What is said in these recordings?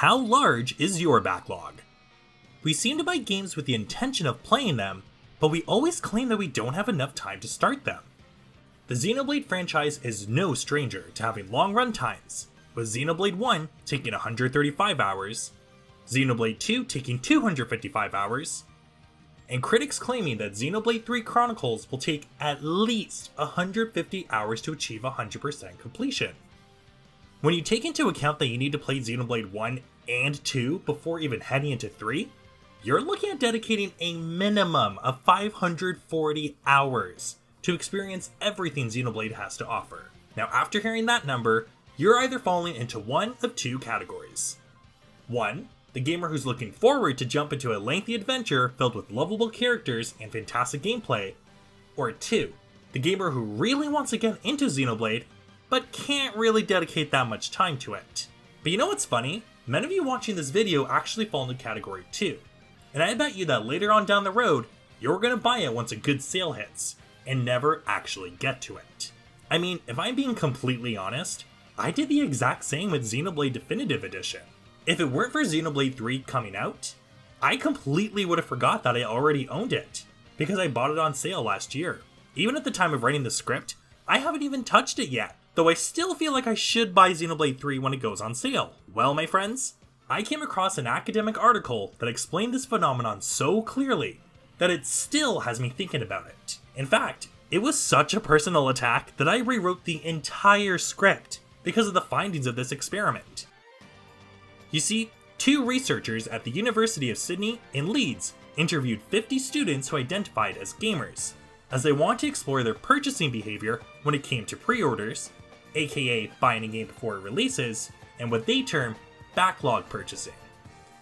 How large is your backlog? We seem to buy games with the intention of playing them, but we always claim that we don't have enough time to start them. The Xenoblade franchise is no stranger to having long run times, with Xenoblade 1 taking 135 hours, Xenoblade 2 taking 255 hours, and critics claiming that Xenoblade 3 Chronicles will take at least 150 hours to achieve 100% completion. When you take into account that you need to play Xenoblade 1 and 2 before even heading into 3, you're looking at dedicating a minimum of 540 hours to experience everything Xenoblade has to offer. Now, after hearing that number, you're either falling into one of two categories. 1. The gamer who's looking forward to jump into a lengthy adventure filled with lovable characters and fantastic gameplay. Or 2. The gamer who really wants to get into Xenoblade, but can't really dedicate that much time to it. But you know what's funny? Many of you watching this video actually fall into category 2. And I bet you that later on down the road, you're going to buy it once a good sale hits, and never actually get to it. I mean, if I'm being completely honest, I did the exact same with Xenoblade Definitive Edition. If it weren't for Xenoblade 3 coming out, I completely would have forgot that I already owned it, because I bought it on sale last year. Even at the time of writing the script, I haven't even touched it yet, though I still feel like I should buy Xenoblade 3 when it goes on sale. Well, my friends, I came across an academic article that explained this phenomenon so clearly that it still has me thinking about it. In fact, it was such a personal attack that I rewrote the entire script because of the findings of this experiment. You see, two researchers at the University of Sydney in Leeds interviewed 50 students who identified as gamers, as they want to explore their purchasing behavior when it came to pre-orders, aka buying a game before it releases, and what they term backlog purchasing.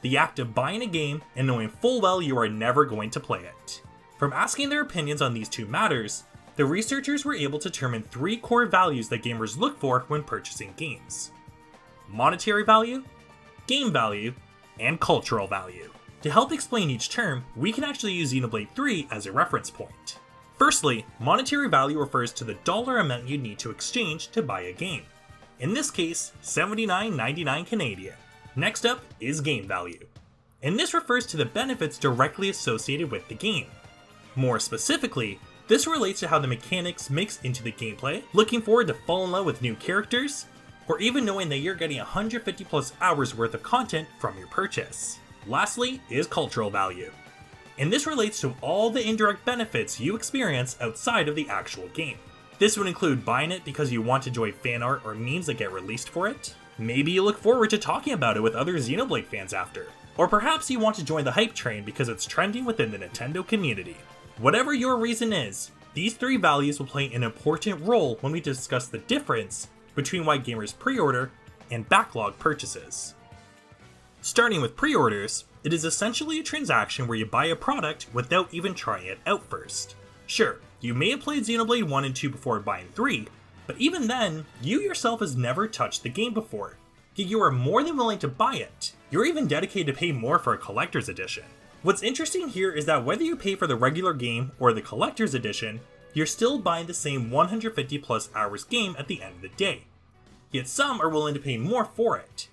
The act of buying a game and knowing full well you are never going to play it. From asking their opinions on these two matters, the researchers were able to determine 3 core values that gamers look for when purchasing games: monetary value, game value, and cultural value. To help explain each term, we can actually use Xenoblade 3 as a reference point. Firstly, monetary value refers to the dollar amount you need to exchange to buy a game. In this case, $79.99 Canadian. Next up is game value, and this refers to the benefits directly associated with the game. More specifically, this relates to how the mechanics mix into the gameplay, looking forward to fall in love with new characters, or even knowing that you're getting 150 plus hours worth of content from your purchase. Lastly is cultural value, and this relates to all the indirect benefits you experience outside of the actual game. This would include buying it because you want to enjoy fan art or memes that get released for it. Maybe you look forward to talking about it with other Xenoblade fans after. Or perhaps you want to join the hype train because it's trending within the Nintendo community. Whatever your reason is, these 3 values will play an important role when we discuss the difference between why gamers pre-order and backlog purchases. Starting with pre-orders, it is essentially a transaction where you buy a product without even trying it out first. Sure, you may have played Xenoblade 1 and 2 before buying 3, but even then, you yourself has never touched the game before, yet you are more than willing to buy it. You're even dedicated to pay more for a collector's edition. What's interesting here is that whether you pay for the regular game or the collector's edition, you're still buying the same 150 plus hours game at the end of the day. Yet some are willing to pay more for it.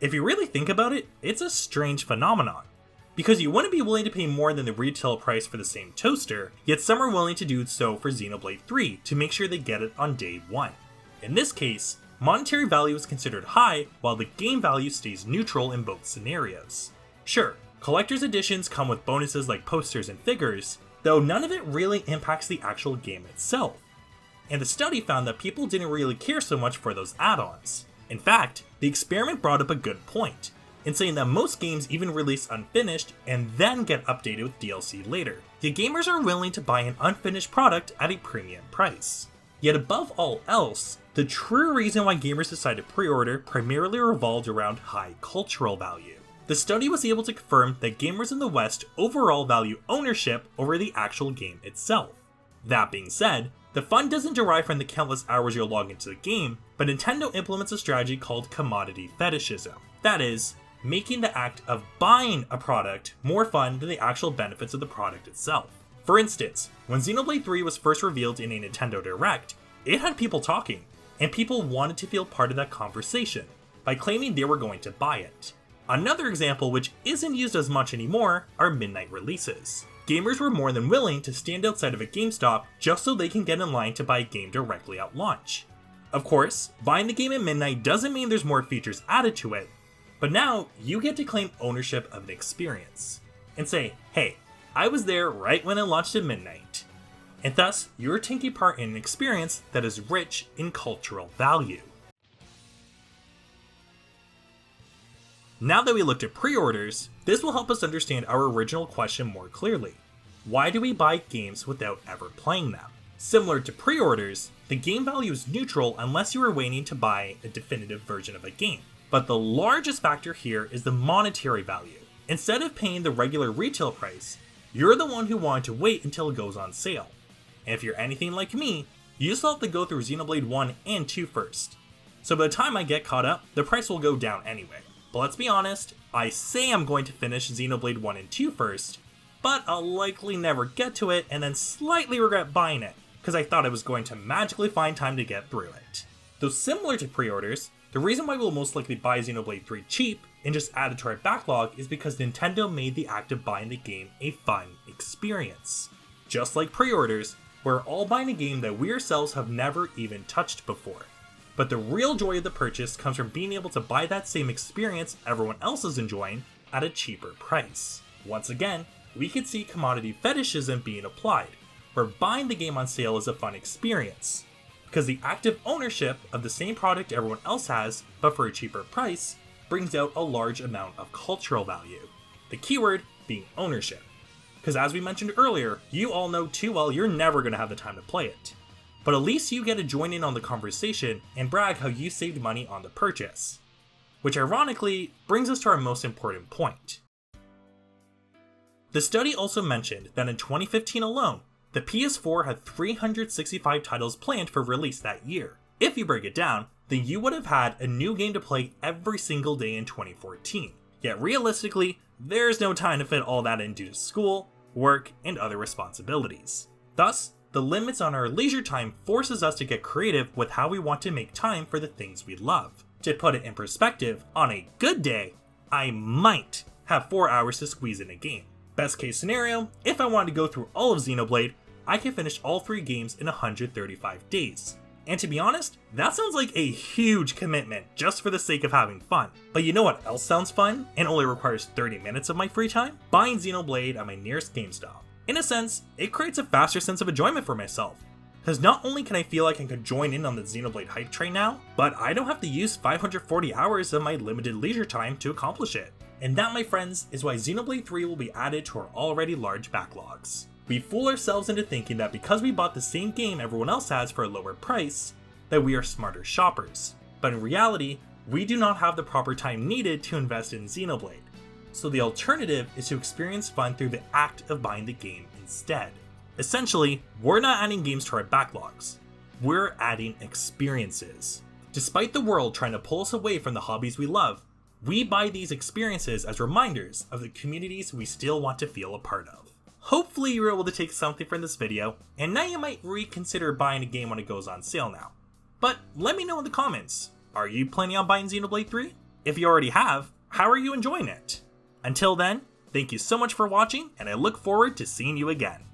If you really think about it, it's a strange phenomenon, because you wouldn't be willing to pay more than the retail price for the same toaster, yet some are willing to do so for Xenoblade 3 to make sure they get it on day 1. In this case, monetary value is considered high while the game value stays neutral in both scenarios. Sure, collector's editions come with bonuses like posters and figures, though none of it really impacts the actual game itself. And the study found that people didn't really care so much for those add-ons. In fact, the experiment brought up a good point, in saying that most games even release unfinished and then get updated with DLC later. Yet gamers are willing to buy an unfinished product at a premium price. Yet above all else, the true reason why gamers decide to pre-order primarily revolved around high cultural value. The study was able to confirm that gamers in the West overall value ownership over the actual game itself. That being said, the fun doesn't derive from the countless hours you'll log into the game, but Nintendo implements a strategy called commodity fetishism. That is, making the act of buying a product more fun than the actual benefits of the product itself. For instance, when Xenoblade 3 was first revealed in a Nintendo Direct, it had people talking, and people wanted to feel part of that conversation by claiming they were going to buy it. Another example which isn't used as much anymore are midnight releases. Gamers were more than willing to stand outside of a GameStop just so they can get in line to buy a game directly at launch. Of course, buying the game at midnight doesn't mean there's more features added to it, but now you get to claim ownership of an experience and say, hey, I was there right when it launched at midnight. And thus, you're taking part in an experience that is rich in cultural value. Now that we looked at pre-orders, this will help us understand our original question more clearly. Why do we buy games without ever playing them? Similar to pre-orders, the game value is neutral unless you are waiting to buy a definitive version of a game. But the largest factor here is the monetary value. Instead of paying the regular retail price, you're the one who wanted to wait until it goes on sale. And if you're anything like me, you still have to go through Xenoblade 1 and 2 first. So by the time I get caught up, the price will go down anyway. But let's be honest, I say I'm going to finish Xenoblade 1 and 2 first, but I'll likely never get to it and then slightly regret buying it, because I thought I was going to magically find time to get through it. Though similar to pre-orders, the reason why we'll most likely buy Xenoblade 3 cheap and just add it to our backlog is because Nintendo made the act of buying the game a fun experience. Just like pre-orders, we're all buying a game that we ourselves have never even touched before. But the real joy of the purchase comes from being able to buy that same experience everyone else is enjoying at a cheaper price. Once again, we could see commodity fetishism being applied, where buying the game on sale is a fun experience. Because the active ownership of the same product everyone else has, but for a cheaper price, brings out a large amount of cultural value. The keyword being ownership. Because as we mentioned earlier, you all know too well you're never going to have the time to play it. But at least you get to join in on the conversation and brag how you saved money on the purchase. Which ironically brings us to our most important point. The study also mentioned that in 2015 alone, the PS4 had 365 titles planned for release that year. If you break it down, then you would have had a new game to play every single day in 2014. Yet realistically, there's no time to fit all that in due to school, work, and other responsibilities. Thus, the limits on our leisure time forces us to get creative with how we want to make time for the things we love. To put it in perspective, on a good day, I might have 4 hours to squeeze in a game. Best case scenario, if I wanted to go through all of Xenoblade, I can finish all 3 games in 135 days. And to be honest, that sounds like a huge commitment just for the sake of having fun. But you know what else sounds fun and only requires 30 minutes of my free time? Buying Xenoblade at my nearest GameStop. In a sense, it creates a faster sense of enjoyment for myself. Because not only can I feel like I could join in on the Xenoblade hype train now, but I don't have to use 540 hours of my limited leisure time to accomplish it. And that, my friends, is why Xenoblade 3 will be added to our already large backlogs. We fool ourselves into thinking that because we bought the same game everyone else has for a lower price, that we are smarter shoppers. But in reality, we do not have the proper time needed to invest in Xenoblade. So the alternative is to experience fun through the act of buying the game instead. Essentially, we're not adding games to our backlogs, we're adding experiences. Despite the world trying to pull us away from the hobbies we love, we buy these experiences as reminders of the communities we still want to feel a part of. Hopefully you were able to take something from this video, and now you might reconsider buying a game when it goes on sale now. But let me know in the comments, are you planning on buying Xenoblade 3? If you already have, how are you enjoying it? Until then, thank you so much for watching, and I look forward to seeing you again.